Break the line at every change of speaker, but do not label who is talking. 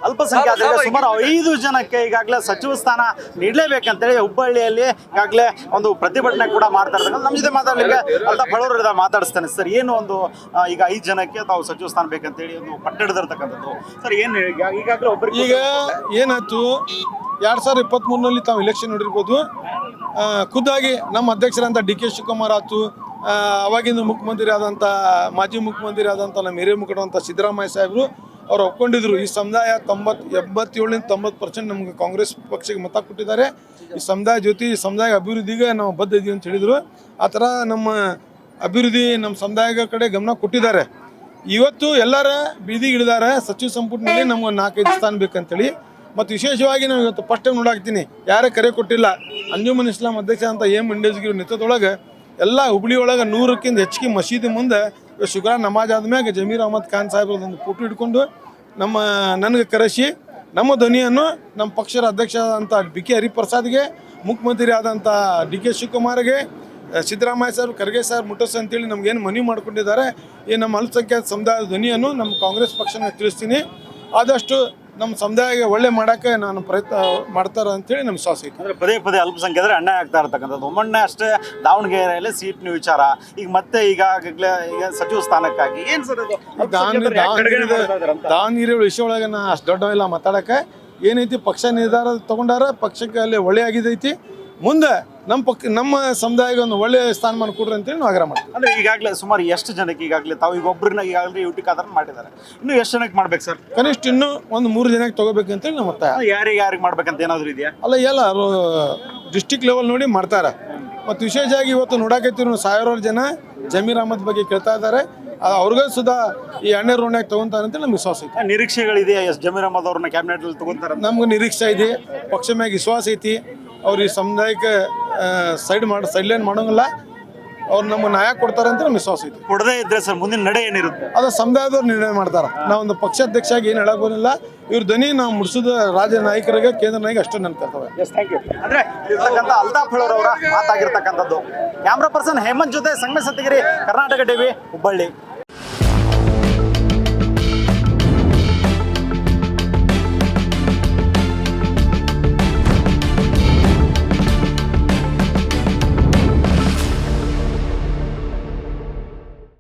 ಅಲ್ಪಸಂಖ್ಯಾತರಿಗೆ ಸುಮಾರು 5 ಜನಕ್ಕೆ ಈಗಾಗಲೇ ಸಚಿವ ಸ್ಥಾನ ನೀಡಲೇಬೇಕಂತೇಳಿ ಹುಬ್ಬಳ್ಳಿಯಲ್ಲಿ ಈಗಾಗಲೇ ಒಂದು ಪ್ರತಿಭಟನೆ ಕೂಡ ಮಾಡ್ತಾ ಇರ್ತಕ್ಕಂಥ ನಮ್ಮ ಜೊತೆ ಮಾತಾಡಲಿಕ್ಕೆ ಅಲ್ತಾಫ್ ಹಳೂರು ಮಾತಾಡಿಸ್ತೇನೆ ಸರ್. ಏನು ಒಂದು ಈಗ 5 ಜನಕ್ಕೆ ತಾವು ಸಚಿವ ಸ್ಥಾನ ಬೇಕಂತೇಳಿ ಒಂದು ಪಟ್ಟ ಹಿಡಿದಿರ್ತಕ್ಕಂಥದ್ದು ಸರ್. ಏನು ಈಗಾಗಲೇ ಒಬ್ಬರಿಗೆ
ಈಗ ಏನಾಯ್ತು 2023ನಲ್ಲಿ ತಾವು ಎಲೆಕ್ಷನ್ ನೋಡಿರ್ಬೋದು. ಖುದ್ದಾಗಿ ನಮ್ಮ ಅಧ್ಯಕ್ಷರಂತ ಡಿ ಕೆ ಶಿವಕುಮಾರ್ ಆಯ್ತು, ಅವಾಗಿಂದ ಮುಖ್ಯಮಂತ್ರಿ ಆದಂಥ ಮಾಜಿ ಮುಖ್ಯಮಂತ್ರಿ ಆದಂಥ ನಮ್ಮ ಹಿರಿಯ ಮುಖಂಡರಂಥ ಸಿದ್ದರಾಮಯ್ಯ ಸಾಹೇಬರು ಅವ್ರು ಒಪ್ಕೊಂಡಿದ್ರು. ಈ ಸಮುದಾಯ 87-90% ನಮ್ಗೆ ಕಾಂಗ್ರೆಸ್ ಪಕ್ಷಕ್ಕೆ ಮತ ಕೊಟ್ಟಿದ್ದಾರೆ. ಈ ಸಮುದಾಯ ಜೊತೆ ಈ ಸಮುದಾಯ ಅಭಿವೃದ್ಧಿಗೆ ನಾವು ಬದ್ಧ ಇದೀವಿ ಅಂತ ಹೇಳಿದರು. ಆ ಥರ ನಮ್ಮ ಅಭಿವೃದ್ಧಿ ನಮ್ಮ ಸಮುದಾಯದ ಕಡೆ ಗಮನ ಕೊಟ್ಟಿದ್ದಾರೆ. ಇವತ್ತು ಎಲ್ಲರ ಬೀದಿಗಿಳಿದಾರೆ. ಸಚಿವ ಸಂಪುಟದಲ್ಲಿ ನಮ್ಗೆ 4-5 ಸ್ಥಾನ ಬೇಕಂತೇಳಿ. ಮತ್ತು ವಿಶೇಷವಾಗಿ ನಾವು ಇವತ್ತು ಫಸ್ಟ್ ಟೈಮ್ ನೋಡಾಕ್ತೀನಿ, ಯಾರೇ ಕರೆ ಕೊಟ್ಟಿಲ್ಲ. ಅಂಜುಮನ್ ಇಸ್ಲಾಂ ಅಧ್ಯಕ್ಷ ಅಂತ ಇಂಡೇಜ್ಗಿರಿ ನೇತೃತ್ವದೊಳಗೆ ಎಲ್ಲ ಹುಬ್ಳಿ ಒಳಗೆ 100ಕ್ಕಿಂತ ಹೆಚ್ಚಿಗೆ ಮಸೀದಿ ಮುಂದೆ ಶುಕ್ರ ನಮಾಜ್ ಆದ್ಮ್ಯಾಗ ಜಮೀರ್ ಅಹಮದ್ ಖಾನ್ ಸಾಹೇಬ್ರದೊಂದು ಫೋಟೋ ಹಿಡ್ಕೊಂಡು ನನಗೆ ಕರೆಸಿ ನಮ್ಮ ಧ್ವನಿಯನ್ನು ನಮ್ಮ ಪಕ್ಷದ ಅಧ್ಯಕ್ಷ ಆದಂಥ BK ಹರಿಪ್ರಸಾದ್ಗೆ, ಮುಖ್ಯಮಂತ್ರಿ ಆದಂಥ ಡಿ ಕೆ ಶಿವಕುಮಾರ್ಗೆ, ಸಿದ್ದರಾಮಯ್ಯ ಸಾಹೇಬ್, ಖರ್ಗೆ ಸಾಹೇಬ್ ಮುಟ್ಟಸ್ ಅಂತೇಳಿ ನಮಗೇನು ಮನವಿ ಮಾಡ್ಕೊಂಡಿದ್ದಾರೆ. ಈ ನಮ್ಮ ಅಲ್ಪಸಂಖ್ಯಾತ ಸಮುದಾಯದ ಧ್ವನಿಯನ್ನು ನಮ್ಮ ಕಾಂಗ್ರೆಸ್ ಪಕ್ಷನ ತಿಳಿಸ್ತೀನಿ. ಆದಷ್ಟು ನಮ್ಮ ಸಮುದಾಯಕ್ಕೆ ಒಳ್ಳೆ ಮಾಡೋಕ್ಕೆ ನಾನು ಪ್ರಯತ್ನ ಮಾಡ್ತಾರೆ ಅಂತೇಳಿ ನಮ್ಮ ವಿಶ್ವಾಸ ಐತಿ.
ಅಂದರೆ ಪದೇ ಅಲ್ಪಸಂಖ್ಯಾತರು ಅನ್ಯಾಯ ಆಗ್ತಾ ಇರ್ತಕ್ಕಂಥದ್ದು. ಮೊನ್ನೆ ಅಷ್ಟೇ ದಾವಣಗೆರೆಯಲ್ಲಿ ಸೀಟ್ನ ವಿಚಾರ, ಈಗ ಮತ್ತೆ ಈಗಾಗಲೇ ಈಗ ಸಚಿವ ಸ್ಥಾನಕ್ಕಾಗಿ ಏನು ಸರ್ ಇದು
ದಾವಣಗೆರೆ ವಿಷಯ ಒಳಗೆ ನಾ ಅಷ್ಟು ದೊಡ್ಡವೆಲ್ಲ ಮಾತಾಡೋಕ್ಕೆ ಏನೈತಿ, ಪಕ್ಷ ನಿರ್ಧಾರ ತೊಗೊಂಡಾರ, ಪಕ್ಷಕ್ಕೆ ಅಲ್ಲಿ ಒಳ್ಳೆ ಆಗಿದೈತಿ. ಮುಂದೆ ನಮ್ಮ ಸಮುದಾಯಕ್ಕೆ ಒಂದು ಒಳ್ಳೆ ಸ್ಥಾನಮಾನ ಕೊಡ್ರಿ ಅಂತೇಳಿ ನಾವು ಆಗ್ರಹ ಮಾಡ್ತೀವಿ.
ಅಂದರೆ ಈಗಾಗಲೇ ಸುಮಾರು ಎಷ್ಟು ಜನಕ್ಕೆ ಈಗಾಗಲೇ ತಾವು ಈಗ ಒಬ್ಬರನ್ನ ಈಗಾಗಲೇ ಯುಟಿ ಖಾದರ್ ಮಾಡಿದ್ದಾರೆ, ಇನ್ನೂ ಎಷ್ಟು ಜನಕ್ಕೆ ಮಾಡ್ಬೇಕು ಸರ್?
ಕನಿಷ್ಠ ಇನ್ನೂ ಒಂದು 3 ಜನಕ್ಕೆ ತೊಗೋಬೇಕಂತೇಳಿ ನಮ್ಮ ಒತ್ತಾಯ.
ಯಾರಿಗೆ ಮಾಡ್ಬೇಕಂತ ಏನಾದರೂ ಇದೆಯಾ?
ಅಲ್ಲ, ಎಲ್ಲ ಡಿಸ್ಟಿಕ್ ಲೆವೆಲ್ ನೋಡಿ ಮಾಡ್ತಾರೆ. ಮತ್ತು ವಿಶೇಷವಾಗಿ ಇವತ್ತು ನೋಡಾಕತ್ತೀವಿ 1000 ಜನ ಜಮೀರ್ ಅಹಮದ್ ಬಗ್ಗೆ ಕೇಳ್ತಾ ಇದ್ದಾರೆ. ಅವ್ರಿಗೂ ಸುಧಾ ಈ 2ನೇ ರೌಂಡ್ನಾಗ ತೊಗೊಂತಾರೆ ಅಂತೇಳಿ ನಮ್ಗೆ ವಿಶ್ವಾಸ ಐತಿ.
ನಿರೀಕ್ಷೆಗಳಿದೆಯಾ ಜಮೀರ್ ಅಹಮದ್ ಅವ್ರನ್ನ ಕ್ಯಾಬಿನೆಟಲ್ಲಿ ತೊಗೊಂತಾರೆ?
ನಮ್ಗೆ ನಿರೀಕ್ಷೆ ಇದೆ, ಪಕ್ಷ ಮ್ಯಾಗ ವಿಶ್ವಾಸ ಐತಿ. ಅವ್ರು ಈ ಸಮುದಾಯಕ್ಕೆ ಸೈಡ್ಲೈನ್ ಮಾಡೋಂಗಿಲ್ಲ. ಅವ್ರು ನಮ್ಗೆ ನ್ಯಾಯ ಕೊಡ್ತಾರೆ ಅಂತ ನಮ್ಗೆ ವಿಶ್ವಾಸ ಐತಿ.
ಕೊಡದೇ ಇದ್ರೆ ಸರ್ ಮುಂದಿನ ನಡೆ ಏನಿರುತ್ತೆ
ಅದು ಸಮುದಾಯದವ್ರು ನಿರ್ಣಯ ಮಾಡ್ತಾರೆ. ನಾವೊಂದು ಪಕ್ಷಾಧ್ಯಕ್ಷ ಆಗಿ ಏನು ಹೇಳಕ್ ಬರೋಲ್ಲ. ಇವ್ರ ಧ್ವನಿ ನಾವು ಮುಡಿಸೋದು ರಾಜ್ಯ ನಾಯಕರಿಗೆ, ಕೇಂದ್ರ ನಾಯಕ ಅಷ್ಟು ನನ್ನ ಕರ್ತವ್ಯ.
ಅಂದ್ರೆ ಇರ್ತಕ್ಕಂಥ ಅಲ್ತಾಫ್ ಹಳೂರು ಅವರ ಮಾತಾಗಿರ್ತಕ್ಕಂಥದ್ದು. ಕ್ಯಾಮ್ರಾ ಪರ್ಸನ್ ಹೇಮಂತ್ ಜೊತೆ ಸಂಗಮೇಶ್ ಸತ್ತಿಗಿರಿ, ಕರ್ನಾಟಕ ಟಿವಿ, ಹುಬ್ಬಳ್ಳಿ.